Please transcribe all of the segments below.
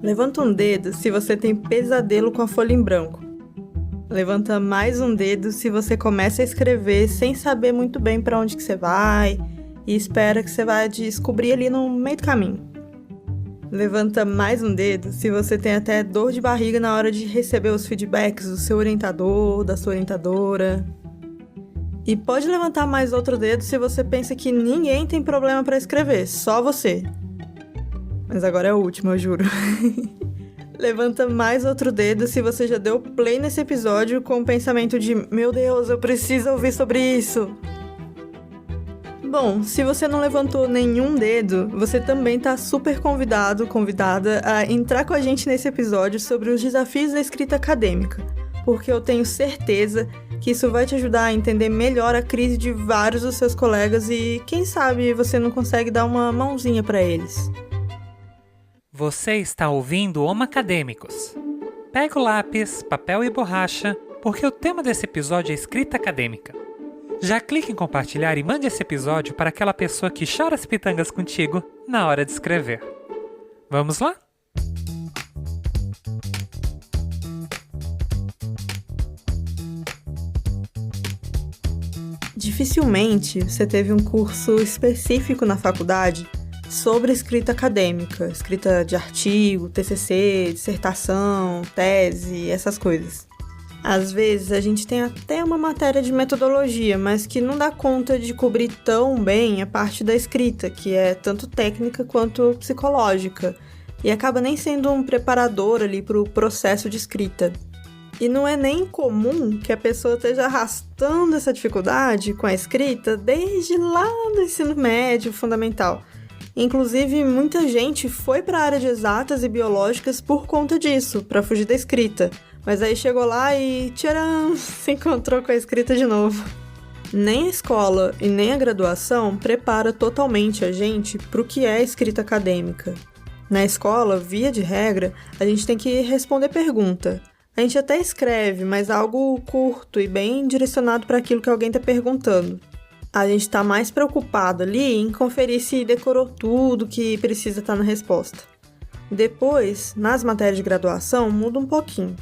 Levanta um dedo se você tem pesadelo com a folha em branco. Levanta mais um dedo se você começa a escrever sem saber muito bem para onde que você vai e espera que você vai descobrir ali no meio do caminho. Levanta mais um dedo se você tem até dor de barriga na hora de receber os feedbacks do seu orientador, da sua orientadora. E pode levantar mais outro dedo se você pensa que ninguém tem problema para escrever, só você. Mas agora é o último, eu juro. Levanta mais outro dedo se você já deu play nesse episódio com o pensamento de meu Deus, eu preciso ouvir sobre isso. Bom, se você não levantou nenhum dedo, você também tá super convidada a entrar com a gente nesse episódio sobre os desafios da escrita acadêmica, porque eu tenho certeza que isso vai te ajudar a entender melhor a crise de vários dos seus colegas e, quem sabe, você não consegue dar uma mãozinha para eles. Você está ouvindo Homo Acadêmicos. Pega o lápis, papel e borracha, porque o tema desse episódio é escrita acadêmica. Já clique em compartilhar e mande esse episódio para aquela pessoa que chora as pitangas contigo na hora de escrever. Vamos lá? Dificilmente você teve um curso específico na faculdade sobre escrita acadêmica, escrita de artigo, TCC, dissertação, tese, essas coisas. Às vezes a gente tem até uma matéria de metodologia, mas que não dá conta de cobrir tão bem a parte da escrita, que é tanto técnica quanto psicológica, e acaba nem sendo um preparador ali para o processo de escrita. E não é nem comum que a pessoa esteja arrastando essa dificuldade com a escrita desde lá do ensino médio, fundamental. Inclusive, muita gente foi para a área de exatas e biológicas por conta disso, para fugir da escrita. Mas aí chegou lá e, tcharam, se encontrou com a escrita de novo. Nem a escola e nem a graduação prepara totalmente a gente para o que é escrita acadêmica. Na escola, via de regra, a gente tem que responder pergunta. A gente até escreve, mas algo curto e bem direcionado para aquilo que alguém está perguntando. A gente está mais preocupado ali em conferir se decorou tudo que precisa estar na resposta. Depois, nas matérias de graduação, muda um pouquinho.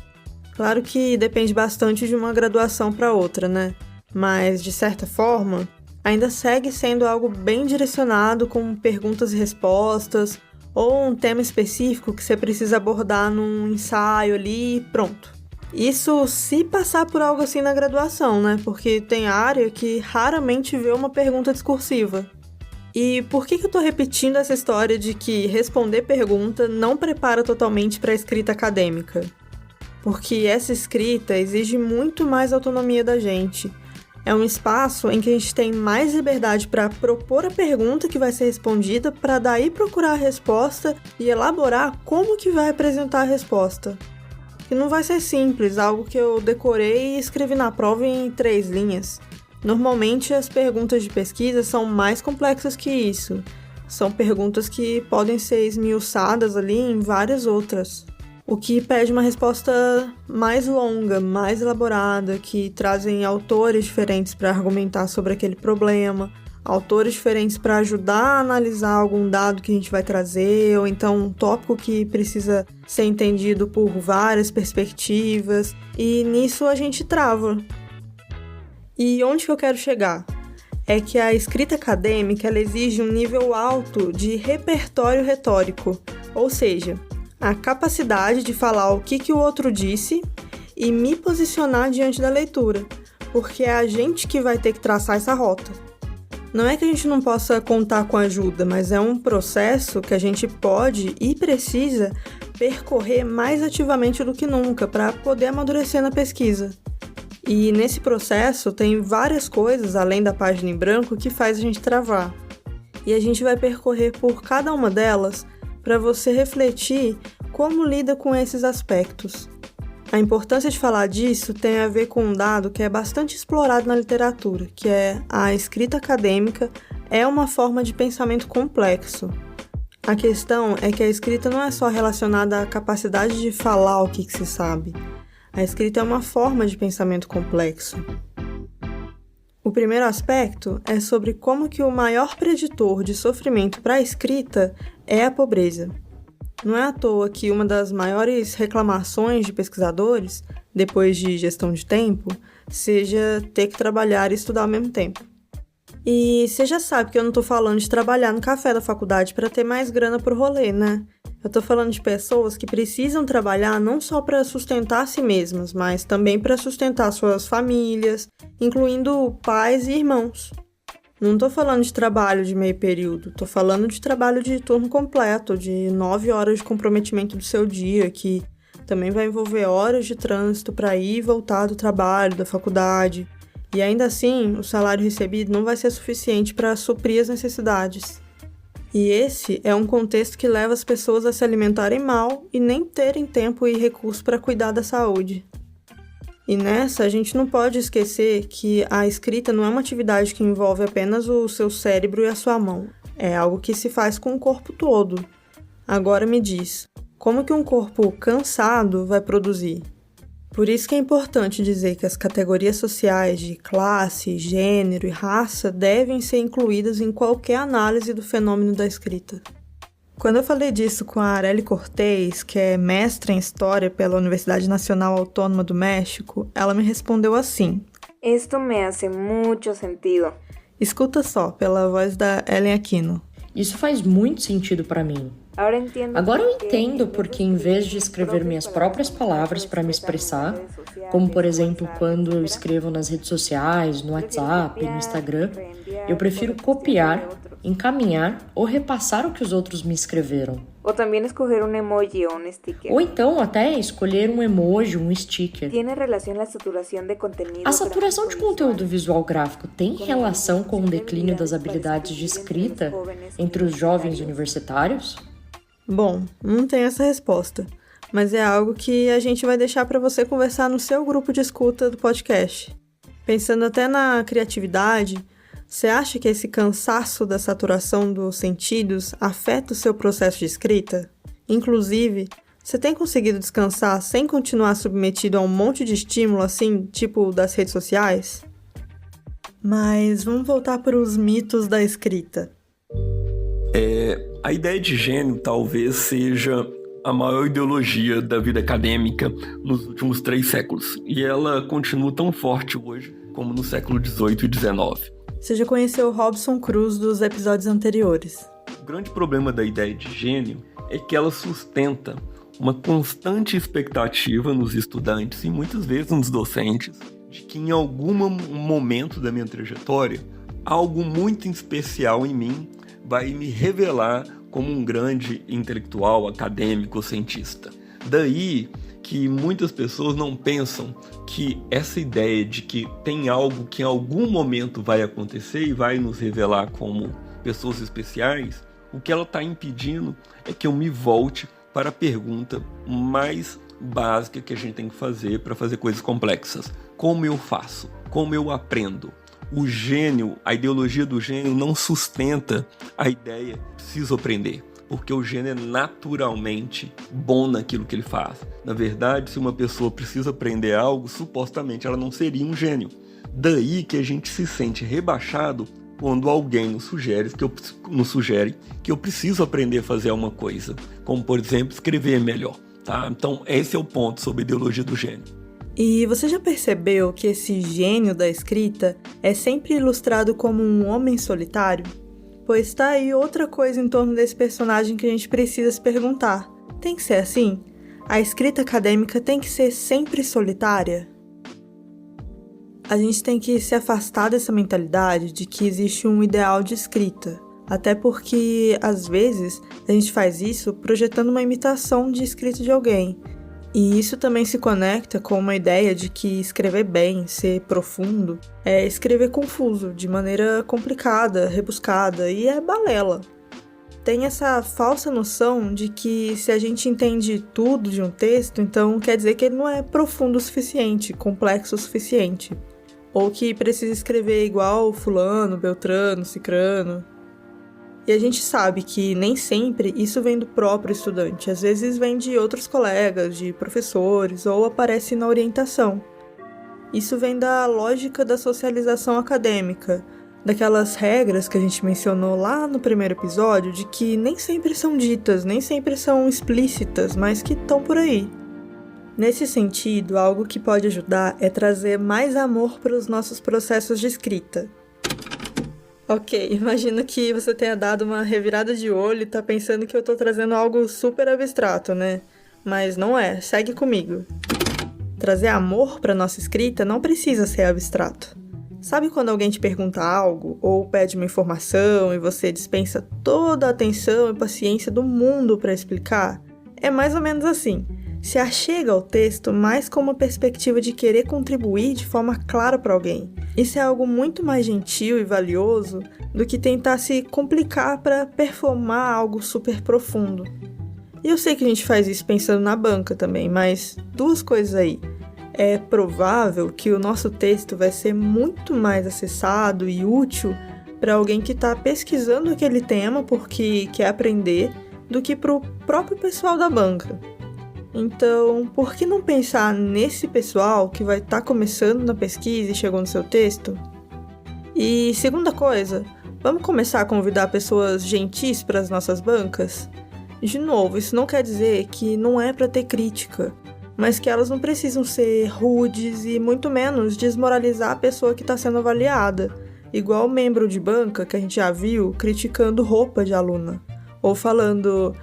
Claro que depende bastante de uma graduação para outra, né? Mas, de certa forma, ainda segue sendo algo bem direcionado com perguntas e respostas, ou um tema específico que você precisa abordar num ensaio ali e pronto. Isso se passar por algo assim na graduação, né? Porque tem área que raramente vê uma pergunta discursiva. E por que eu tô repetindo essa história de que responder pergunta não prepara totalmente para a escrita acadêmica? Porque essa escrita exige muito mais autonomia da gente. É um espaço em que a gente tem mais liberdade para propor a pergunta que vai ser respondida, para daí procurar a resposta e elaborar como que vai apresentar a resposta. E não vai ser simples, algo que eu decorei e escrevi na prova em 3 linhas. Normalmente as perguntas de pesquisa são mais complexas que isso. São perguntas que podem ser esmiuçadas ali em várias outras. O que pede uma resposta mais longa, mais elaborada, que trazem autores diferentes para argumentar sobre aquele problema, autores diferentes para ajudar a analisar algum dado que a gente vai trazer, ou então um tópico que precisa ser entendido por várias perspectivas, e nisso a gente trava. E onde que eu quero chegar? É que a escrita acadêmica ela exige um nível alto de repertório retórico, ou seja, a capacidade de falar o que o outro disse e me posicionar diante da leitura, porque é a gente que vai ter que traçar essa rota. Não é que a gente não possa contar com ajuda, mas é um processo que a gente pode e precisa percorrer mais ativamente do que nunca para poder amadurecer na pesquisa. E nesse processo tem várias coisas, além da página em branco, que faz a gente travar. E a gente vai percorrer por cada uma delas para você refletir como lida com esses aspectos. A importância de falar disso tem a ver com um dado que é bastante explorado na literatura, que é a escrita acadêmica é uma forma de pensamento complexo. A questão é que a escrita não é só relacionada à capacidade de falar o que se sabe. A escrita é uma forma de pensamento complexo. O primeiro aspecto é sobre como que o maior preditor de sofrimento para a escrita é a pobreza. Não é à toa que uma das maiores reclamações de pesquisadores, depois de gestão de tempo, seja ter que trabalhar e estudar ao mesmo tempo. E você já sabe que eu não tô falando de trabalhar no café da faculdade para ter mais grana pro rolê, né? Eu tô falando de pessoas que precisam trabalhar não só para sustentar a si mesmas, mas também para sustentar suas famílias, incluindo pais e irmãos. Não tô falando de trabalho de meio período, tô falando de trabalho de turno completo, de 9 horas de comprometimento do seu dia, que também vai envolver horas de trânsito para ir e voltar do trabalho, da faculdade. E ainda assim, o salário recebido não vai ser suficiente para suprir as necessidades. E esse é um contexto que leva as pessoas a se alimentarem mal e nem terem tempo e recurso para cuidar da saúde. E nessa, a gente não pode esquecer que a escrita não é uma atividade que envolve apenas o seu cérebro e a sua mão. É algo que se faz com o corpo todo. Agora me diz, como que um corpo cansado vai produzir? Por isso que é importante dizer que as categorias sociais de classe, gênero e raça devem ser incluídas em qualquer análise do fenômeno da escrita. Quando eu falei disso com a Arely Cortez, que é mestra em História pela Universidade Nacional Autônoma do México, ela me respondeu assim: Esto me hace mucho sentido. Escuta só, pela voz da Ellen Aquino. Isso faz muito sentido para mim. Agora eu entendo porque, em vez de escrever minhas próprias palavras para me expressar, como por exemplo quando eu escrevo nas redes sociais, no WhatsApp, no Instagram, eu prefiro copiar, encaminhar ou repassar o que os outros me escreveram. Ou também escolher um emoji ou um sticker. Ou então até escolher um emoji, um sticker. A saturação de conteúdo visual gráfico tem relação com o declínio das habilidades de escrita entre os jovens universitários? Bom, não tenho essa resposta, mas é algo que a gente vai deixar para você conversar no seu grupo de escuta do podcast. Pensando até na criatividade, você acha que esse cansaço da saturação dos sentidos afeta o seu processo de escrita? Inclusive, você tem conseguido descansar sem continuar submetido a um monte de estímulo assim, tipo das redes sociais? Mas vamos voltar para os mitos da escrita. A ideia de gênio talvez seja a maior ideologia da vida acadêmica nos últimos 3 séculos. E ela continua tão forte hoje como no século XVIII e XIX. Você já conheceu o Robson Cruz dos episódios anteriores. O grande problema da ideia de gênio é que ela sustenta uma constante expectativa nos estudantes e muitas vezes nos docentes de que em algum momento da minha trajetória, algo muito especial em mim vai me revelar como um grande intelectual, acadêmico, cientista. Daí que muitas pessoas não pensam que essa ideia de que tem algo que em algum momento vai acontecer e vai nos revelar como pessoas especiais, o que ela está impedindo é que eu me volte para a pergunta mais básica que a gente tem que fazer para fazer coisas complexas. Como eu faço? Como eu aprendo? O gênio, a ideologia do gênio não sustenta a ideia preciso aprender, porque o gênio é naturalmente bom naquilo que ele faz. Na verdade, se uma pessoa precisa aprender algo, supostamente ela não seria um gênio. Daí que a gente se sente rebaixado quando alguém nos sugere que eu preciso aprender a fazer uma coisa, como por exemplo escrever melhor. Tá? Então esse é o ponto sobre a ideologia do gênio. E você já percebeu que esse gênio da escrita é sempre ilustrado como um homem solitário? Pois tá aí outra coisa em torno desse personagem que a gente precisa se perguntar. Tem que ser assim? A escrita acadêmica tem que ser sempre solitária? A gente tem que se afastar dessa mentalidade de que existe um ideal de escrita. Até porque, às vezes, a gente faz isso projetando uma imitação de escrita de alguém. E isso também se conecta com uma ideia de que escrever bem, ser profundo, é escrever confuso, de maneira complicada, rebuscada, e é balela. Tem essa falsa noção de que se a gente entende tudo de um texto, então quer dizer que ele não é profundo o suficiente, complexo o suficiente. Ou que precisa escrever igual fulano, beltrano, cicrano. E a gente sabe que nem sempre isso vem do próprio estudante, às vezes vem de outros colegas, de professores, ou aparece na orientação. Isso vem da lógica da socialização acadêmica, daquelas regras que a gente mencionou lá no primeiro episódio, de que nem sempre são ditas, nem sempre são explícitas, mas que estão por aí. Nesse sentido, algo que pode ajudar é trazer mais amor para os nossos processos de escrita. Ok, imagino que você tenha dado uma revirada de olho e tá pensando que eu tô trazendo algo super abstrato, né? Mas não é, segue comigo. Trazer amor para nossa escrita não precisa ser abstrato. Sabe quando alguém te pergunta algo ou pede uma informação e você dispensa toda a atenção e paciência do mundo para explicar? É mais ou menos assim. Se achega ao texto mais com uma perspectiva de querer contribuir de forma clara para alguém. Isso é algo muito mais gentil e valioso do que tentar se complicar para performar algo super profundo. E eu sei que a gente faz isso pensando na banca também, mas duas coisas aí. É provável que o nosso texto vai ser muito mais acessado e útil para alguém que está pesquisando aquele tema porque quer aprender do que para o próprio pessoal da banca. Então, por que não pensar nesse pessoal que vai estar começando na pesquisa e chegou no seu texto? E segunda coisa, vamos começar a convidar pessoas gentis para as nossas bancas? De novo, isso não quer dizer que não é para ter crítica, mas que elas não precisam ser rudes e muito menos desmoralizar a pessoa que está sendo avaliada, igual o membro de banca que a gente já viu criticando roupa de aluna, ou falando: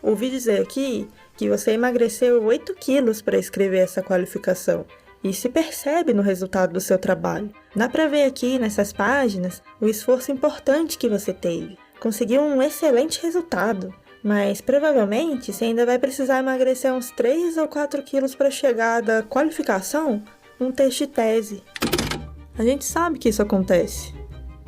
ouvi dizer aqui que você emagreceu 8 quilos para escrever essa qualificação, e se percebe no resultado do seu trabalho. Dá para ver aqui nessas páginas o esforço importante que você teve. Conseguiu um excelente resultado, mas provavelmente você ainda vai precisar emagrecer uns 3 ou 4 quilos para chegar da qualificação num texto de tese. A gente sabe que isso acontece.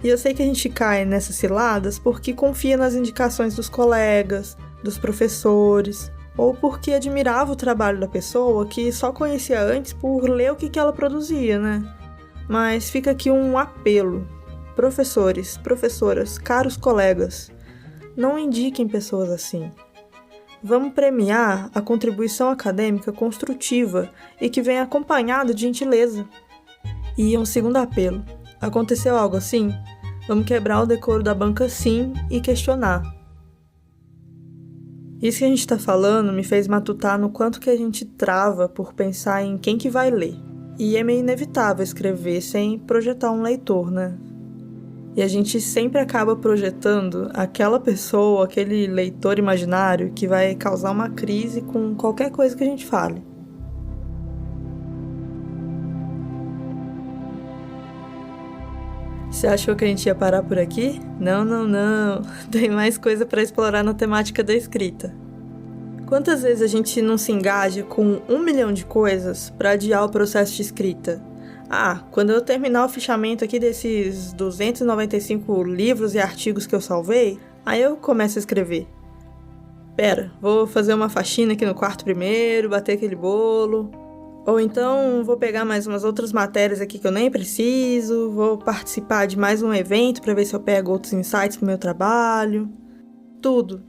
E eu sei que a gente cai nessas ciladas porque confia nas indicações dos colegas, dos professores, ou porque admirava o trabalho da pessoa que só conhecia antes por ler o que ela produzia, né? Mas fica aqui um apelo. Professores, professoras, caros colegas, não indiquem pessoas assim. Vamos premiar a contribuição acadêmica construtiva e que vem acompanhada de gentileza. E um segundo apelo. Aconteceu algo assim? Vamos quebrar o decoro da banca sim e questionar. Isso que a gente está falando me fez matutar no quanto que a gente trava por pensar em quem que vai ler. E é meio inevitável escrever sem projetar um leitor, né? E a gente sempre acaba projetando aquela pessoa, aquele leitor imaginário que vai causar uma crise com qualquer coisa que a gente fale. Você achou que a gente ia parar por aqui? Não. Tem mais coisa para explorar na temática da escrita. Quantas vezes a gente não se engaja com 1 milhão de coisas para adiar o processo de escrita? Quando eu terminar o fichamento aqui desses 295 livros e artigos que eu salvei, aí eu começo a escrever. Pera, vou fazer uma faxina aqui no quarto primeiro, bater aquele bolo. Ou então vou pegar mais umas outras matérias aqui que eu nem preciso, vou participar de mais um evento para ver se eu pego outros insights pro meu trabalho. Tudo.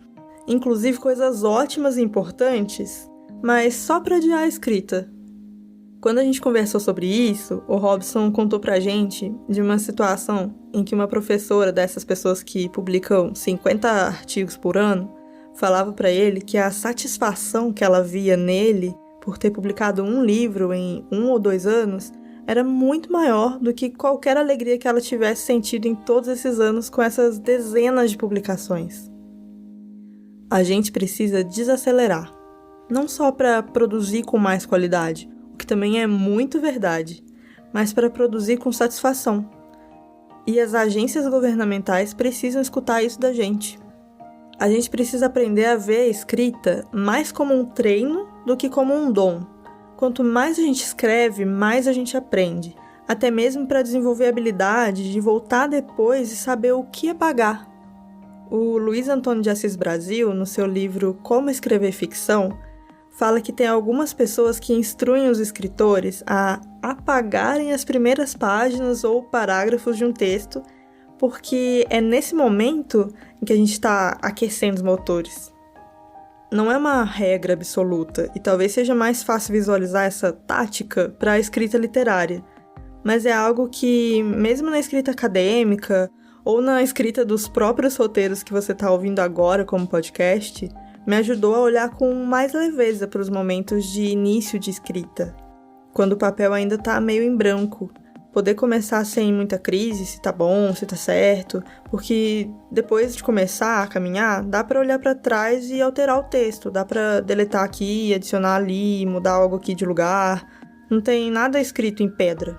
Inclusive coisas ótimas e importantes, mas só para adiar a escrita. Quando a gente conversou sobre isso, o Robson contou pra gente de uma situação em que uma professora dessas pessoas que publicam 50 artigos por ano falava pra ele que a satisfação que ela via nele por ter publicado um livro em 1 ou 2 anos era muito maior do que qualquer alegria que ela tivesse sentido em todos esses anos com essas dezenas de publicações. A gente precisa desacelerar, não só para produzir com mais qualidade, o que também é muito verdade, mas para produzir com satisfação. E as agências governamentais precisam escutar isso da gente. A gente precisa aprender a ver a escrita mais como um treino do que como um dom. Quanto mais a gente escreve, mais a gente aprende, até mesmo para desenvolver a habilidade de voltar depois e saber o que apagar. O Luiz Antônio de Assis Brasil, no seu livro Como Escrever Ficção, fala que tem algumas pessoas que instruem os escritores a apagarem as primeiras páginas ou parágrafos de um texto, porque é nesse momento em que a gente está aquecendo os motores. Não é uma regra absoluta, e talvez seja mais fácil visualizar essa tática para a escrita literária, mas é algo que, mesmo na escrita acadêmica ou na escrita dos próprios roteiros que você está ouvindo agora como podcast, me ajudou a olhar com mais leveza para os momentos de início de escrita, quando o papel ainda está meio em branco. Poder começar sem muita crise, se tá bom, se tá certo, porque depois de começar a caminhar, dá para olhar para trás e alterar o texto, dá para deletar aqui, adicionar ali, mudar algo aqui de lugar. Não tem nada escrito em pedra.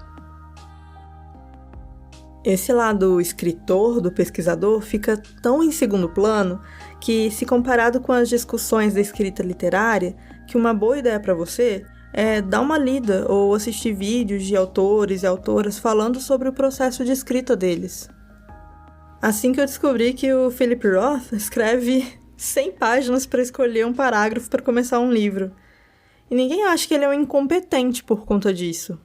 Esse lado escritor do pesquisador fica tão em segundo plano que, se comparado com as discussões da escrita literária, que uma boa ideia para você é dar uma lida ou assistir vídeos de autores e autoras falando sobre o processo de escrita deles. Assim que eu descobri que o Philip Roth escreve 100 páginas para escolher um parágrafo para começar um livro. E ninguém acha que ele é um incompetente por conta disso.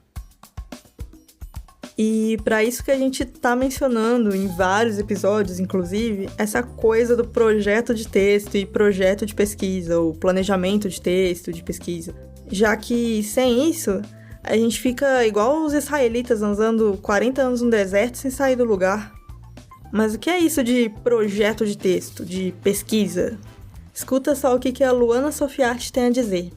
E para isso que a gente tá mencionando em vários episódios, inclusive, essa coisa do projeto de texto e projeto de pesquisa, ou planejamento de texto, de pesquisa. Já que, sem isso, a gente fica igual os israelitas andando 40 anos no deserto sem sair do lugar. Mas o que é isso de projeto de texto, de pesquisa? Escuta só o que a Luana Sofiati tem a dizer.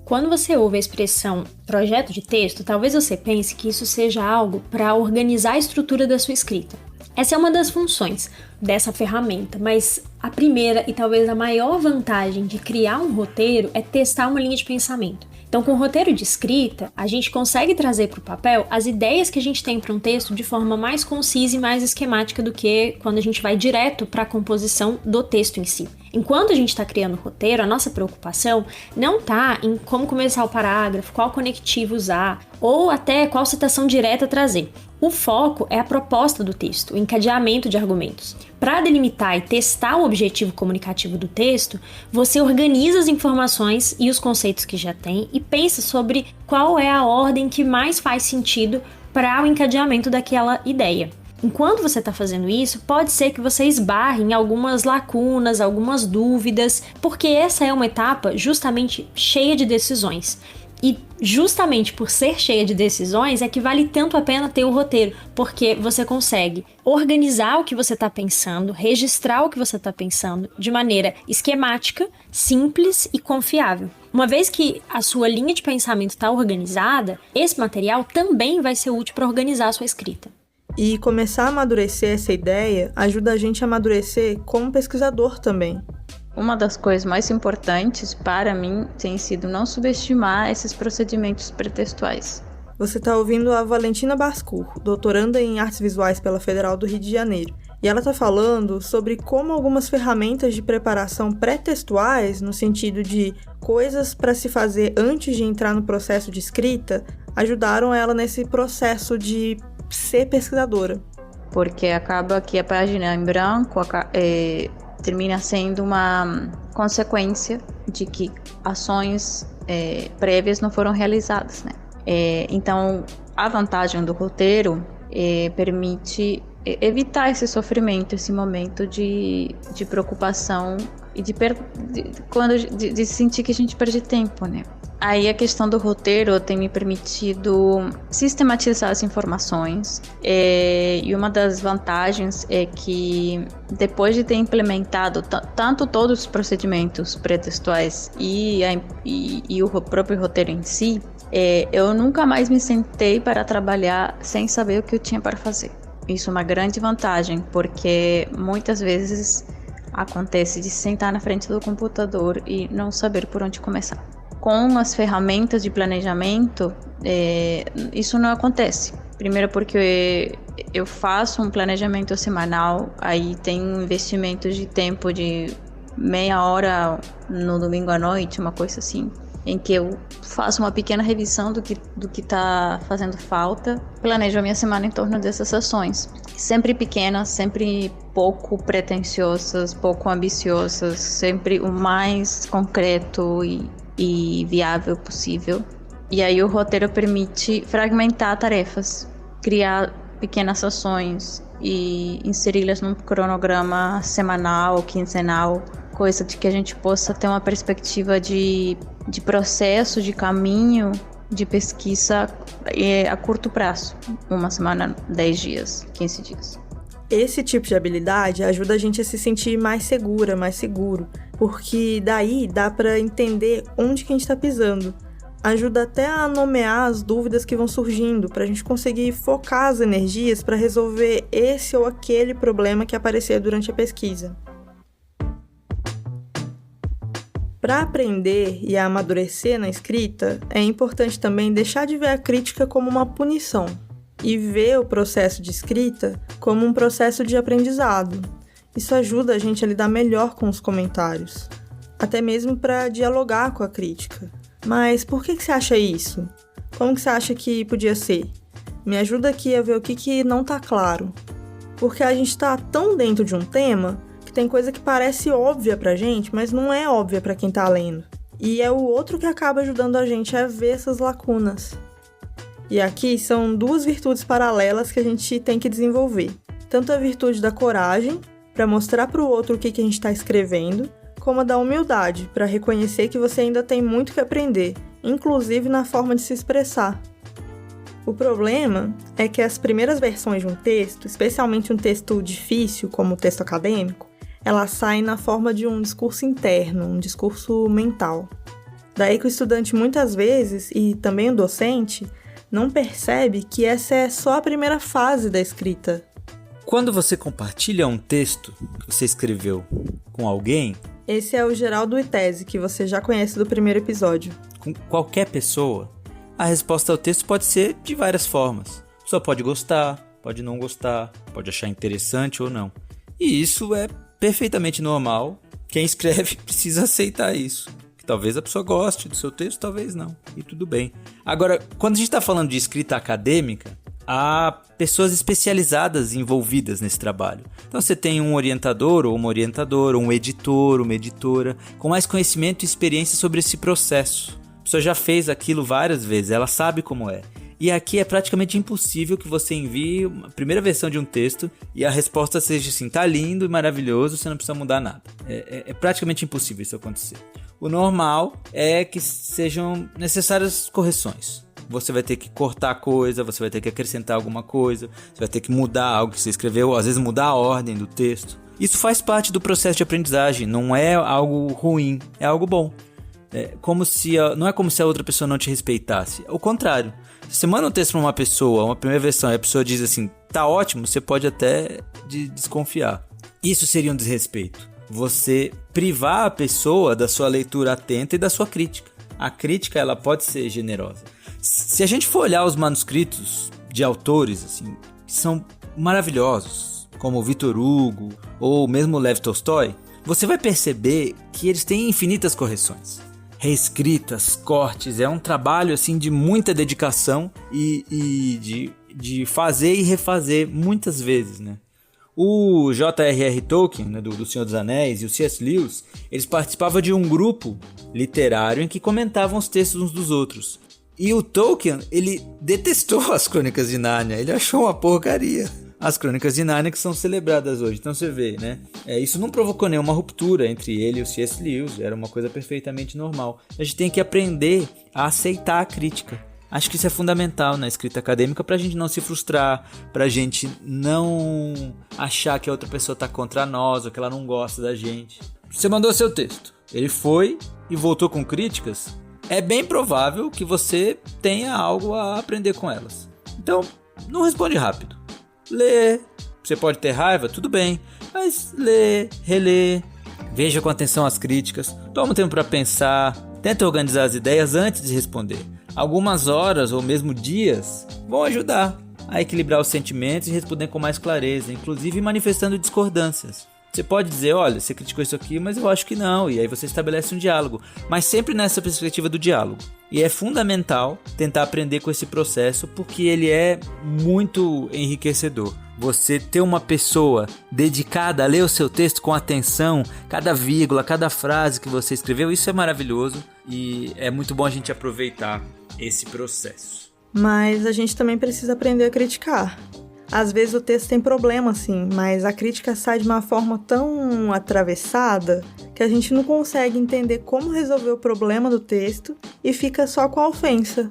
Quando você ouve a expressão projeto de texto, talvez você pense que isso seja algo para organizar a estrutura da sua escrita. Essa é uma das funções dessa ferramenta, mas a primeira e talvez a maior vantagem de criar um roteiro é testar uma linha de pensamento. Então, com o roteiro de escrita, a gente consegue trazer para o papel as ideias que a gente tem para um texto de forma mais concisa e mais esquemática do que quando a gente vai direto para a composição do texto em si. Enquanto a gente está criando o roteiro, a nossa preocupação não está em como começar o parágrafo, qual conectivo usar, ou até qual citação direta trazer. O foco é a proposta do texto, o encadeamento de argumentos. Para delimitar e testar o objetivo comunicativo do texto, você organiza as informações e os conceitos que já tem e pensa sobre qual é a ordem que mais faz sentido para o encadeamento daquela ideia. Enquanto você está fazendo isso, pode ser que você esbarre em algumas lacunas, algumas dúvidas, porque essa é uma etapa justamente cheia de decisões. E justamente por ser cheia de decisões é que vale tanto a pena ter o roteiro, porque você consegue organizar o que você está pensando, registrar o que você está pensando de maneira esquemática, simples e confiável. Uma vez que a sua linha de pensamento está organizada, esse material também vai ser útil para organizar a sua escrita. E começar a amadurecer essa ideia ajuda a gente a amadurecer como pesquisador também. Uma das coisas mais importantes para mim tem sido não subestimar esses procedimentos pretextuais. Você está ouvindo a Valentina Bascur, doutoranda em Artes Visuais pela Federal do Rio de Janeiro. E ela está falando sobre como algumas ferramentas de preparação pré-textuais, no sentido de coisas para se fazer antes de entrar no processo de escrita, ajudaram ela nesse processo de ser pesquisadora. Porque acaba que a página em branco termina sendo uma consequência de que ações prévias não foram realizadas, né? Então, a vantagem do roteiro permite evitar esse sofrimento, esse momento de preocupação e de sentir que a gente perde tempo, né? Aí a questão do roteiro tem me permitido sistematizar as informações, e uma das vantagens é que depois de ter implementado tanto todos os procedimentos pretextuais e o próprio roteiro em si, eu nunca mais me sentei para trabalhar sem saber o que eu tinha para fazer. Isso é uma grande vantagem, porque muitas vezes acontece de sentar na frente do computador e não saber por onde começar. Com as ferramentas de planejamento, isso não acontece. Primeiro porque eu faço um planejamento semanal, aí tem um investimento de tempo de meia hora no domingo à noite, uma coisa assim, em que eu faço uma pequena revisão do que está fazendo falta, planejo a minha semana em torno dessas ações. Sempre pequenas, sempre pouco pretensiosas, pouco ambiciosas, sempre o mais concreto e viável possível. E aí o roteiro permite fragmentar tarefas, criar pequenas ações e inseri-las num cronograma semanal ou quinzenal, coisa de que a gente possa ter uma perspectiva de processo, de caminho, de pesquisa a curto prazo, uma semana, 10 dias, 15 dias. Esse tipo de habilidade ajuda a gente a se sentir mais segura, mais seguro, porque daí dá para entender onde que a gente está pisando. Ajuda até a nomear as dúvidas que vão surgindo, para a gente conseguir focar as energias para resolver esse ou aquele problema que aparecer durante a pesquisa. Para aprender e amadurecer na escrita, é importante também deixar de ver a crítica como uma punição e ver o processo de escrita como um processo de aprendizado. Isso ajuda a gente a lidar melhor com os comentários, até mesmo para dialogar com a crítica. Mas por que você acha isso? Como que você acha que podia ser? Me ajuda aqui a ver o que não está claro. Porque a gente está tão dentro de um tema que tem coisa que parece óbvia pra gente, mas não é óbvia para quem está lendo. E é o outro que acaba ajudando a gente a ver essas lacunas. E aqui são 2 virtudes paralelas que a gente tem que desenvolver. Tanto a virtude da coragem, para mostrar para o outro o que a gente está escrevendo, como a da humildade, para reconhecer que você ainda tem muito que aprender, inclusive na forma de se expressar. O problema é que as primeiras versões de um texto, especialmente um texto difícil, como o texto acadêmico, elas saem na forma de um discurso interno, um discurso mental. Daí que o estudante muitas vezes, e também o docente, não percebe que essa é só a primeira fase da escrita. Quando você compartilha um texto que você escreveu com alguém... Esse é o Geraldo Itese, que você já conhece do primeiro episódio. Com qualquer pessoa, a resposta ao texto pode ser de várias formas. A pessoa pode gostar, pode não gostar, pode achar interessante ou não. E isso é perfeitamente normal. Quem escreve precisa aceitar isso. Talvez a pessoa goste do seu texto, talvez não. E tudo bem. Agora, quando a gente está falando de escrita acadêmica, há pessoas especializadas envolvidas nesse trabalho. Então você tem um orientador ou uma orientadora, um editor, uma editora, com mais conhecimento e experiência sobre esse processo. A pessoa já fez aquilo várias vezes, ela sabe como é. E aqui é praticamente impossível que você envie a primeira versão de um texto e a resposta seja assim, tá lindo e maravilhoso, você não precisa mudar nada. É praticamente impossível isso acontecer. O normal é que sejam necessárias correções. Você vai ter que cortar coisa, você vai ter que acrescentar alguma coisa, você vai ter que mudar algo que você escreveu, às vezes mudar a ordem do texto. Isso faz parte do processo de aprendizagem, não é algo ruim, é algo bom. Não é como se a outra pessoa não te respeitasse, ao contrário. Se você manda um texto para uma pessoa, uma primeira versão, e a pessoa diz assim, tá ótimo, você pode até desconfiar. Isso seria um desrespeito. Você privar a pessoa da sua leitura atenta e da sua crítica. A crítica, ela pode ser generosa. Se a gente for olhar os manuscritos de autores assim, que são maravilhosos, como Victor Hugo ou mesmo Lev Tolstói, você vai perceber que eles têm infinitas correções. Reescritas, cortes, é um trabalho assim, de muita dedicação e de fazer e refazer muitas vezes, né? O J.R.R. Tolkien, né, do Senhor dos Anéis, e o C.S. Lewis, eles participavam de um grupo literário em que comentavam os textos uns dos outros. E o Tolkien, ele detestou as Crônicas de Nárnia, ele achou uma porcaria. As Crônicas de Nárnia que são celebradas hoje, então você vê, né? Isso não provocou nenhuma ruptura entre ele e o C.S. Lewis, era uma coisa perfeitamente normal. A gente tem que aprender a aceitar a crítica. Acho que isso é fundamental na escrita acadêmica pra gente não se frustrar, pra gente não achar que a outra pessoa tá contra nós ou que ela não gosta da gente. Você mandou seu texto, ele foi e voltou com críticas, é bem provável que você tenha algo a aprender com elas. Então, não responde rápido. Lê, você pode ter raiva, tudo bem, mas lê, relê, veja com atenção as críticas, toma um tempo pra pensar, tenta organizar as ideias antes de responder. Algumas horas ou mesmo dias vão ajudar a equilibrar os sentimentos e responder com mais clareza, inclusive manifestando discordâncias. Você pode dizer, olha, você criticou isso aqui, mas eu acho que não, e aí você estabelece um diálogo, mas sempre nessa perspectiva do diálogo. E é fundamental tentar aprender com esse processo porque ele é muito enriquecedor. Você ter uma pessoa dedicada a ler o seu texto com atenção, cada vírgula, cada frase que você escreveu, isso é maravilhoso e é muito bom a gente aproveitar esse processo. Mas a gente também precisa aprender a criticar. Às vezes o texto tem problema, sim, mas a crítica sai de uma forma tão atravessada que a gente não consegue entender como resolver o problema do texto e fica só com a ofensa.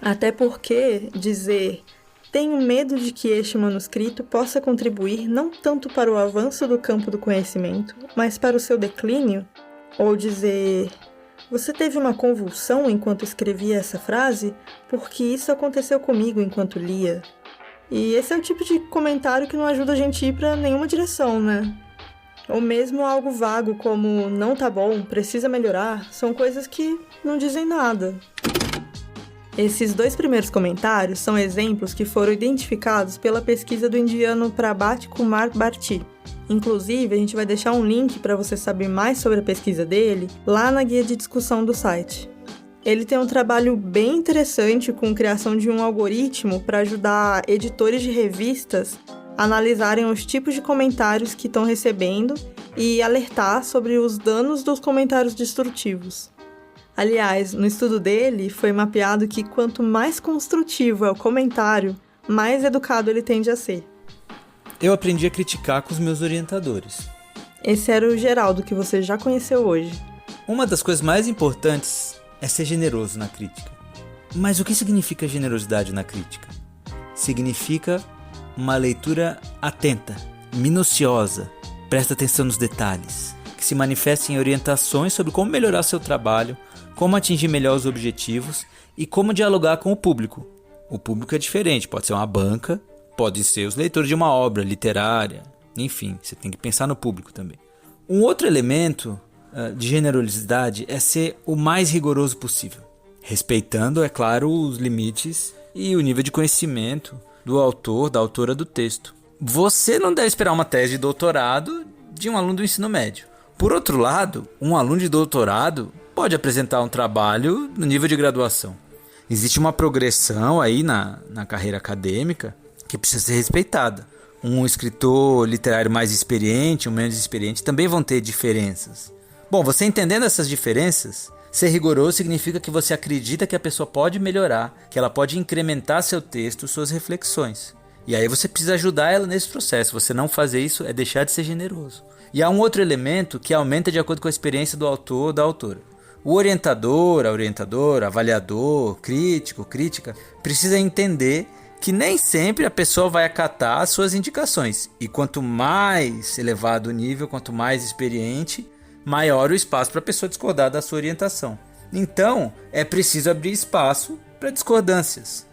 Até porque dizer tenho medo de que este manuscrito possa contribuir não tanto para o avanço do campo do conhecimento, mas para o seu declínio, ou dizer você teve uma convulsão enquanto escrevia essa frase, porque isso aconteceu comigo enquanto lia. E esse é o tipo de comentário que não ajuda a gente a ir para nenhuma direção, né? Ou mesmo algo vago como não tá bom, precisa melhorar, são coisas que não dizem nada. Esses 2 primeiros comentários são exemplos que foram identificados pela pesquisa do indiano Prabhat Kumar Bharti. Inclusive, a gente vai deixar um link para você saber mais sobre a pesquisa dele lá na guia de discussão do site. Ele tem um trabalho bem interessante com a criação de um algoritmo para ajudar editores de revistas a analisarem os tipos de comentários que estão recebendo e alertar sobre os danos dos comentários destrutivos. Aliás, no estudo dele, foi mapeado que quanto mais construtivo é o comentário, mais educado ele tende a ser. Eu aprendi a criticar com os meus orientadores. Esse era o Geraldo que você já conheceu hoje. Uma das coisas mais importantes é ser generoso na crítica. Mas o que significa generosidade na crítica? Significa uma leitura atenta, minuciosa, presta atenção nos detalhes, que se manifesta em orientações sobre como melhorar seu trabalho, como atingir melhor os objetivos e como dialogar com o público. O público é diferente, pode ser uma banca, pode ser os leitores de uma obra literária, enfim, você tem que pensar no público também. Um outro elemento de generosidade é ser o mais rigoroso possível, respeitando, é claro, os limites e o nível de conhecimento do autor, da autora do texto. Você não deve esperar uma tese de doutorado de um aluno do ensino médio. Por outro lado, um aluno de doutorado pode apresentar um trabalho no nível de graduação. Existe uma progressão aí na carreira acadêmica que precisa ser respeitada. Um escritor literário mais experiente, um menos experiente, também vão ter diferenças. Bom, você entendendo essas diferenças, ser rigoroso significa que você acredita que a pessoa pode melhorar, que ela pode incrementar seu texto, suas reflexões. E aí você precisa ajudar ela nesse processo. Você não fazer isso é deixar de ser generoso. E há um outro elemento que aumenta de acordo com a experiência do autor ou da autora. O orientador, a orientadora, avaliador, crítico, crítica, precisa entender que nem sempre a pessoa vai acatar as suas indicações. E quanto mais elevado o nível, quanto mais experiente, maior o espaço para a pessoa discordar da sua orientação. Então, é preciso abrir espaço para discordâncias,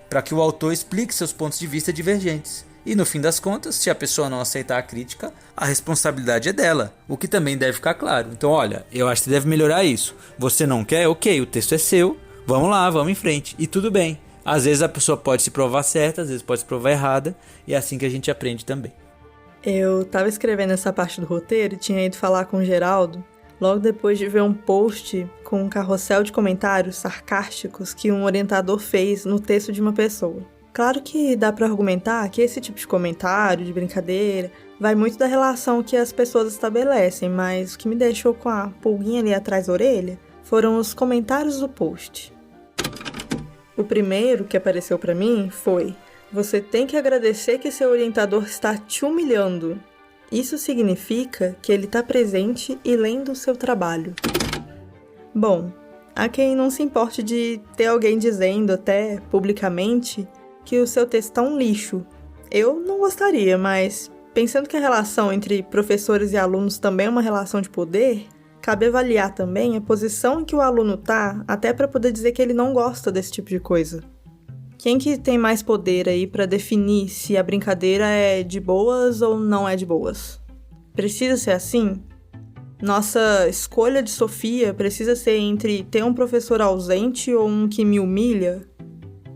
para que o autor explique seus pontos de vista divergentes. E no fim das contas, se a pessoa não aceitar a crítica, a responsabilidade é dela, o que também deve ficar claro. Então, olha, eu acho que você deve melhorar isso. Você não quer? Ok, o texto é seu, vamos lá, vamos em frente. E tudo bem. Às vezes a pessoa pode se provar certa, às vezes pode se provar errada, e é assim que a gente aprende também. Eu tava escrevendo essa parte do roteiro e tinha ido falar com o Geraldo logo depois de ver um post com um carrossel de comentários sarcásticos que um orientador fez no texto de uma pessoa. Claro que dá pra argumentar que esse tipo de comentário, de brincadeira, vai muito da relação que as pessoas estabelecem, mas o que me deixou com a pulguinha ali atrás da orelha foram os comentários do post. O primeiro que apareceu pra mim foi: você tem que agradecer que seu orientador está te humilhando. Isso significa que ele está presente e lendo o seu trabalho. Bom, há quem não se importe de ter alguém dizendo até publicamente que o seu texto está um lixo. Eu não gostaria, mas pensando que a relação entre professores e alunos também é uma relação de poder, cabe avaliar também a posição em que o aluno está, até para poder dizer que ele não gosta desse tipo de coisa. Quem que tem mais poder aí para definir se a brincadeira é de boas ou não é de boas? Precisa ser assim? Nossa escolha de Sofia precisa ser entre ter um professor ausente ou um que me humilha?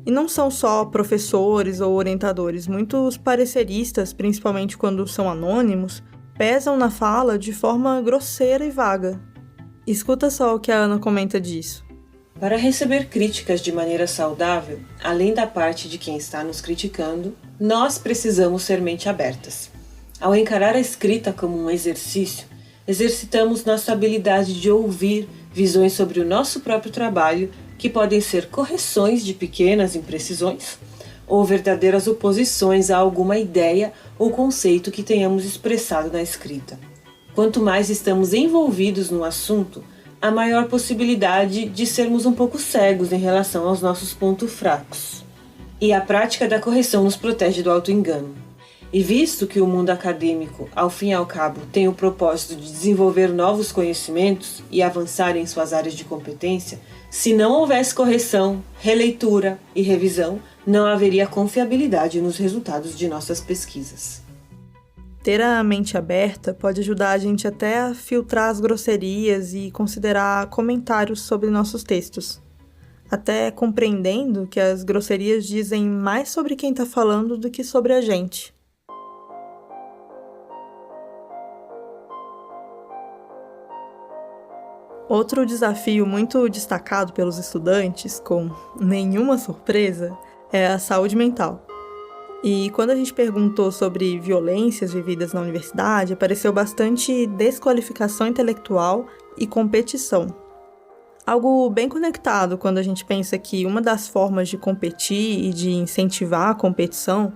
E não são só professores ou orientadores, muitos pareceristas, principalmente quando são anônimos, pesam na fala de forma grosseira e vaga. Escuta só o que a Ana comenta disso. Para receber críticas de maneira saudável, além da parte de quem está nos criticando, nós precisamos ser mente abertas. Ao encarar a escrita como um exercício, exercitamos nossa habilidade de ouvir visões sobre o nosso próprio trabalho, que podem ser correções de pequenas imprecisões ou verdadeiras oposições a alguma ideia ou conceito que tenhamos expressado na escrita. Quanto mais estamos envolvidos no assunto, a maior possibilidade de sermos um pouco cegos em relação aos nossos pontos fracos. E a prática da correção nos protege do auto-engano. E visto que o mundo acadêmico, ao fim e ao cabo, tem o propósito de desenvolver novos conhecimentos e avançar em suas áreas de competência, se não houvesse correção, releitura e revisão, não haveria confiabilidade nos resultados de nossas pesquisas. Ter a mente aberta pode ajudar a gente até a filtrar as grosserias e considerar comentários sobre nossos textos. Até compreendendo que as grosserias dizem mais sobre quem está falando do que sobre a gente. Outro desafio muito destacado pelos estudantes, com nenhuma surpresa, é a saúde mental. E quando a gente perguntou sobre violências vividas na universidade, apareceu bastante desqualificação intelectual e competição. Algo bem conectado quando a gente pensa que uma das formas de competir e de incentivar a competição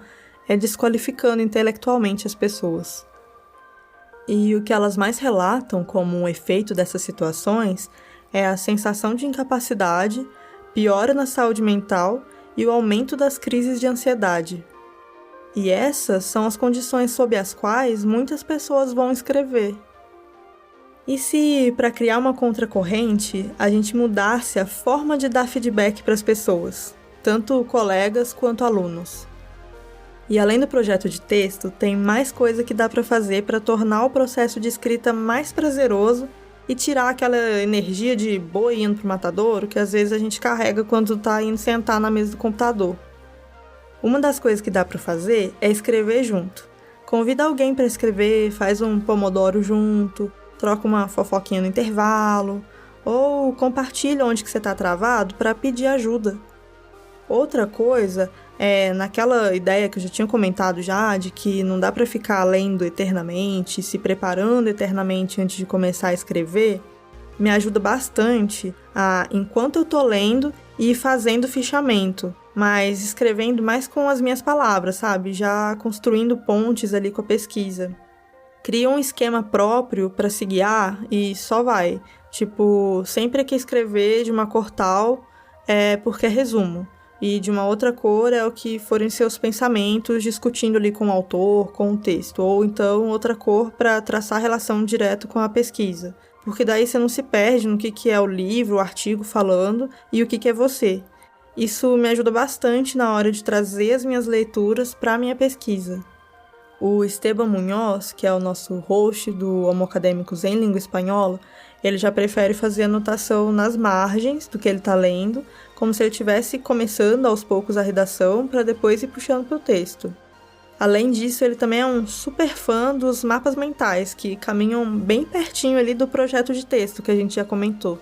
é desqualificando intelectualmente as pessoas. E o que elas mais relatam como um efeito dessas situações é a sensação de incapacidade, piora na saúde mental e o aumento das crises de ansiedade. E essas são as condições sob as quais muitas pessoas vão escrever. E se, para criar uma contracorrente, a gente mudasse a forma de dar feedback para as pessoas, tanto colegas quanto alunos? E além do projeto de texto, tem mais coisa que dá para fazer para tornar o processo de escrita mais prazeroso e tirar aquela energia de boi indo pro matadouro que às vezes a gente carrega quando tá indo sentar na mesa do computador. Uma das coisas que dá para fazer é escrever junto. Convida alguém para escrever, faz um pomodoro junto, troca uma fofoquinha no intervalo, ou compartilha onde que você tá travado para pedir ajuda. Outra coisa é naquela ideia que eu já tinha comentado já, de que não dá para ficar lendo eternamente, se preparando eternamente antes de começar a escrever, me ajuda bastante a, enquanto eu tô lendo, ir fazendo fichamento, mas escrevendo mais com as minhas palavras, sabe? Já construindo pontes ali com a pesquisa. Cria um esquema próprio para se guiar e só vai. Tipo, sempre que escrever de uma cor tal é porque é resumo. E de uma outra cor é o que forem seus pensamentos discutindo ali com o autor, com o texto. Ou então outra cor para traçar relação direto com a pesquisa. Porque daí você não se perde no que é o livro, o artigo falando e o que é você. Isso me ajuda bastante na hora de trazer as minhas leituras para a minha pesquisa. O Esteban Munhoz, que é o nosso host do Homo Acadêmicos em Língua Espanhola, ele já prefere fazer anotação nas margens do que ele está lendo, como se ele estivesse começando aos poucos a redação para depois ir puxando para o texto. Além disso, ele também é um super fã dos mapas mentais, que caminham bem pertinho ali do projeto de texto que a gente já comentou.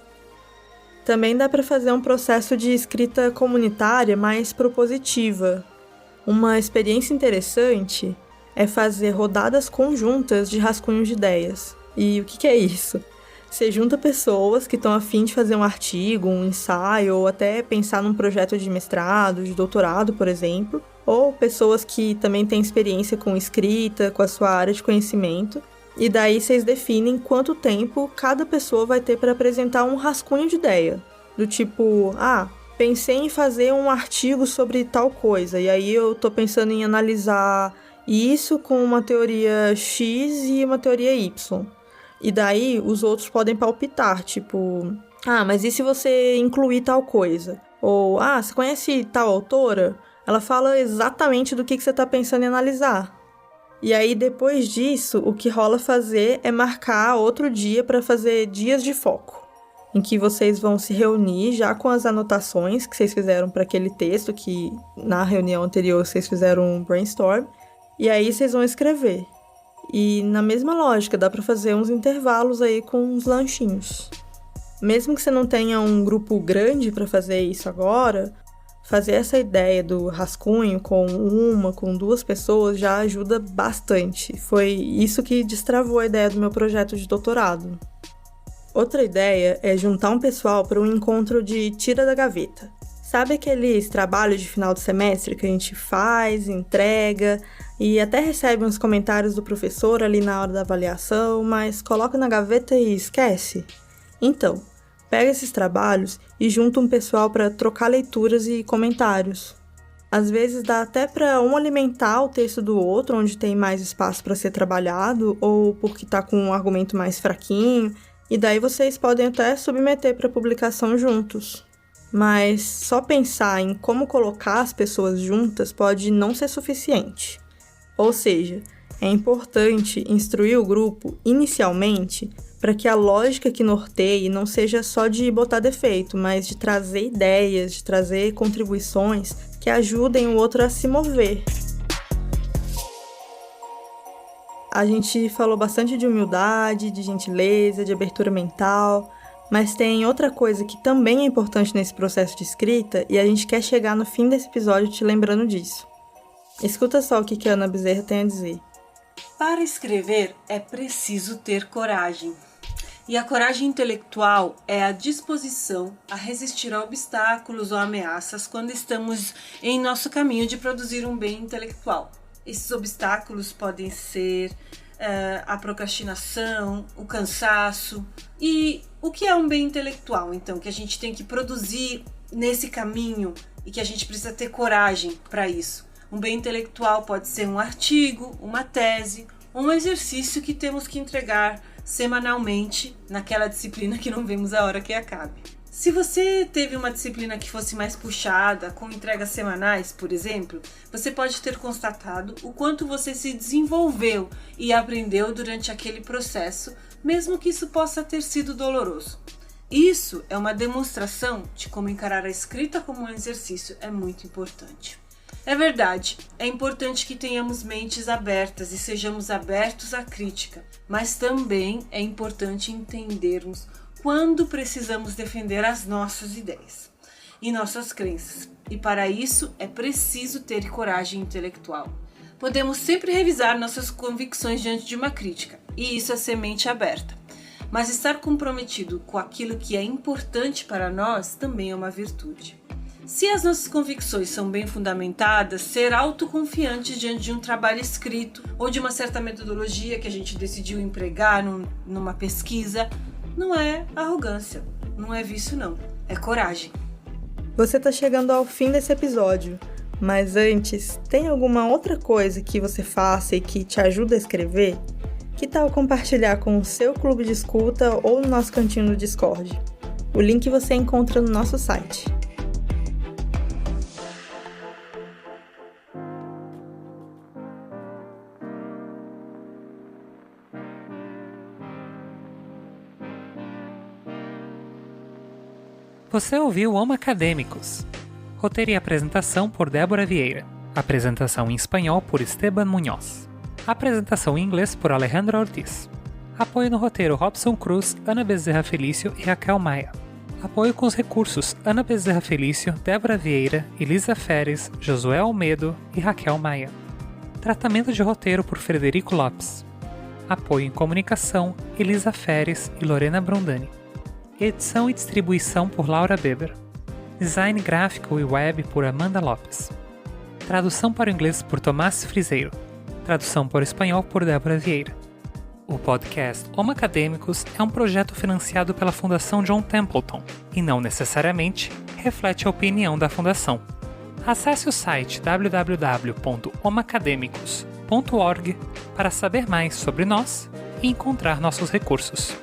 Também dá para fazer um processo de escrita comunitária mais propositiva. Uma experiência interessante é fazer rodadas conjuntas de rascunhos de ideias. E o que é isso? Você junta pessoas que estão a fim de fazer um artigo, um ensaio, ou até pensar num projeto de mestrado, de doutorado, por exemplo, ou pessoas que também têm experiência com escrita, com a sua área de conhecimento, e daí vocês definem quanto tempo cada pessoa vai ter para apresentar um rascunho de ideia. Do tipo, pensei em fazer um artigo sobre tal coisa, e aí eu tô pensando em analisar isso com uma teoria X e uma teoria Y. E daí os outros podem palpitar, tipo, mas e se você incluir tal coisa? Ou, você conhece tal autora? Ela fala exatamente do que você está pensando em analisar. E aí, depois disso, o que rola fazer é marcar outro dia para fazer dias de foco, em que vocês vão se reunir já com as anotações que vocês fizeram para aquele texto, que na reunião anterior vocês fizeram um brainstorm, e aí vocês vão escrever. E na mesma lógica, dá para fazer uns intervalos aí com uns lanchinhos. Mesmo que você não tenha um grupo grande para fazer isso agora, fazer essa ideia do rascunho com duas pessoas já ajuda bastante. Foi isso que destravou a ideia do meu projeto de doutorado. Outra ideia é juntar um pessoal para um encontro de tira da gaveta. Sabe aqueles trabalhos de final de semestre que a gente faz, entrega e até recebe uns comentários do professor ali na hora da avaliação, mas coloca na gaveta e esquece? Então, Pega esses trabalhos e junta um pessoal para trocar leituras e comentários. Às vezes dá até para um alimentar o texto do outro, onde tem mais espaço para ser trabalhado, ou porque está com um argumento mais fraquinho, e daí vocês podem até submeter para publicação juntos. Mas só pensar em como colocar as pessoas juntas pode não ser suficiente. Ou seja, é importante instruir o grupo inicialmente para que a lógica que norteie não seja só de botar defeito, mas de trazer ideias, de trazer contribuições que ajudem o outro a se mover. A gente falou bastante de humildade, de gentileza, de abertura mental, mas tem outra coisa que também é importante nesse processo de escrita e a gente quer chegar no fim desse episódio te lembrando disso. Escuta só o que a Ana Bezerra tem a dizer. Para escrever é preciso ter coragem. E a coragem intelectual é a disposição a resistir a obstáculos ou ameaças quando estamos em nosso caminho de produzir um bem intelectual. Esses obstáculos podem ser a procrastinação, o cansaço. E o que é um bem intelectual, então, que a gente tem que produzir nesse caminho e que a gente precisa ter coragem para isso? Um bem intelectual pode ser um artigo, uma tese, um exercício que temos que entregar semanalmente naquela disciplina que não vemos a hora que acabe. Se você teve uma disciplina que fosse mais puxada, com entregas semanais, por exemplo, você pode ter constatado o quanto você se desenvolveu e aprendeu durante aquele processo, mesmo que isso possa ter sido doloroso. Isso é uma demonstração de como encarar a escrita como um exercício é muito importante. É verdade, é importante que tenhamos mentes abertas e sejamos abertos à crítica, mas também é importante entendermos quando precisamos defender as nossas ideias e nossas crenças, e para isso é preciso ter coragem intelectual. Podemos sempre revisar nossas convicções diante de uma crítica, e isso é ser mente aberta, mas estar comprometido com aquilo que é importante para nós também é uma virtude. Se as nossas convicções são bem fundamentadas, ser autoconfiante diante de um trabalho escrito ou de uma certa metodologia que a gente decidiu empregar numa pesquisa, não é arrogância, não é vício não, é coragem. Você está chegando ao fim desse episódio, mas antes, tem alguma outra coisa que você faça e que te ajuda a escrever? Que tal compartilhar com o seu clube de escuta ou no nosso cantinho no Discord? O link você encontra no nosso site. Você ouviu Homo Acadêmicos. Roteiro e apresentação por Débora Vieira. Apresentação em espanhol por Esteban Munhoz. Apresentação em inglês por Alejandra Ortiz. Apoio no roteiro Robson Cruz, Ana Bezerra Felício e Raquel Maia. Apoio com os recursos Ana Bezerra Felício, Débora Vieira, Elisa Feres, Josué Almedo e Raquel Maia. Tratamento de roteiro por Frederico Lopes. Apoio em comunicação Elisa Feres e Lorena Brondani. Edição e distribuição por Laura Beber. Design gráfico e web por Amanda Lopes. Tradução para o inglês por Tomás Friseiro. Tradução para o espanhol por Débora Vieira. O podcast Homo Acadêmicos é um projeto financiado pela Fundação John Templeton e não necessariamente reflete a opinião da Fundação. Acesse o site www.homoacademicos.org para saber mais sobre nós e encontrar nossos recursos.